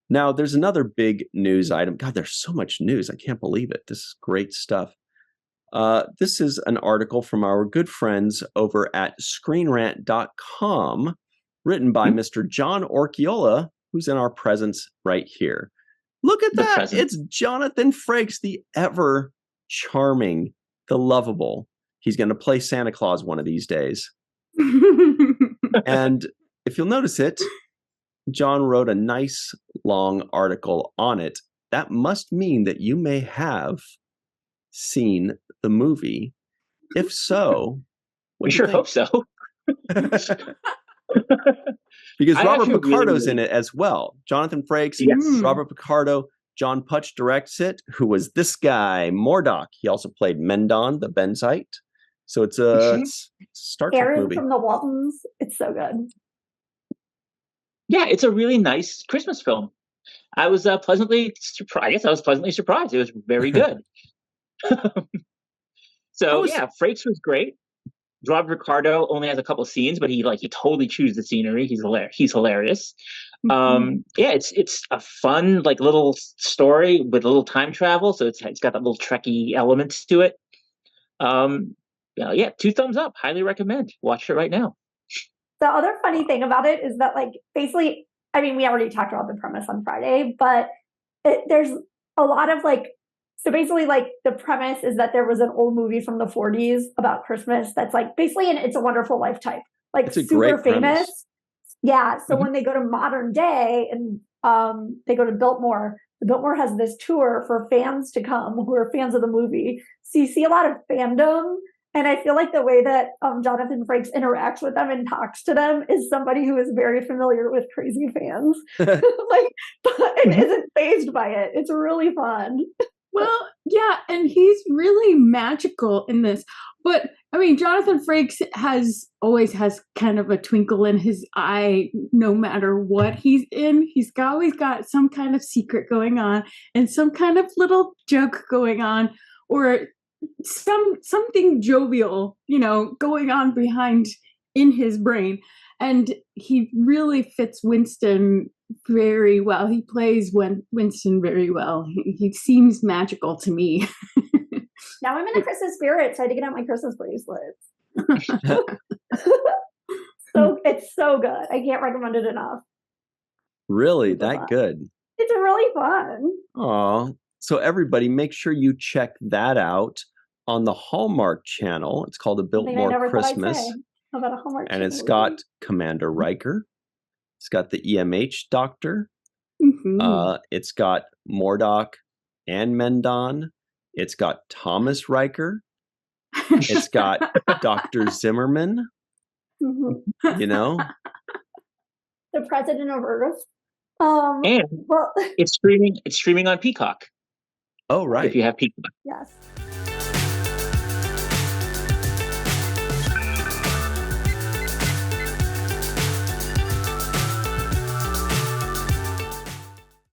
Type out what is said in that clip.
Now, there's another big news item. God, there's so much news. I can't believe it. This is great stuff. This is an article from our good friends over at ScreenRant.com, written by Mr. John Orquiola, who's in our presence right here. Look at that. It's Jonathan Frakes, the ever charming, the lovable. He's going to play Santa Claus one of these days. And if you'll notice it, John wrote a nice long article on it. That must mean that you may have seen the movie. If so, we sure hope so. Because Robert Picardo's in it as well. Jonathan Frakes, Robert Picardo, John Putch directs it, who was this guy, Mordock. He also played Mendon, the Benzite. So it's a Star Trek movie. From the Waltons. It's so good. Yeah, it's a really nice Christmas film. I was pleasantly surprised. I guess I was pleasantly surprised. It was very good. Frakes was great. Robert Picardo only has a couple scenes, but he totally chews the scenery. He's hilarious. It's a fun little story with a little time travel, so it's got that little Trekky element to it. 2 thumbs up. Highly recommend. Watch it right now. The other funny thing about it is that, basically, I mean, we already talked about the premise on Friday, but there's a lot of so basically, the premise is that there was an old movie from the 40s about Christmas that's basically an It's a Wonderful Life type, it's a super great famous. Premise. Yeah. So when they go to modern day and they go to Biltmore, the Biltmore has this tour for fans to come who are fans of the movie. So you see a lot of fandom. And I feel like the way that Jonathan Frakes interacts with them and talks to them is somebody who is very familiar with crazy fans, and isn't fazed by it. It's really fun. Well, yeah, and he's really magical in this. But I mean, Jonathan Frakes always has kind of a twinkle in his eye, no matter what he's in. He's always got some kind of secret going on and some kind of little joke going on, or something jovial, going on behind in his brain. And he really fits Winston very well. He plays Winston very well. He seems magical to me. Now I'm in a Christmas spirit, so I had to get out my Christmas bracelets. So it's so good. I can't recommend it enough. Really? That good? It's really fun. Aw. So everybody, make sure you check that out on the Hallmark channel. It's called A Biltmore Christmas. About a Hallmark and it's got Commander Riker. It's got the EMH Doctor. It's got Mordock and Mendon. It's got Thomas Riker. It's got Dr. Zimmerman. The President of Earth. It's streaming on Peacock. Oh, right. If you have Peacock. Yes.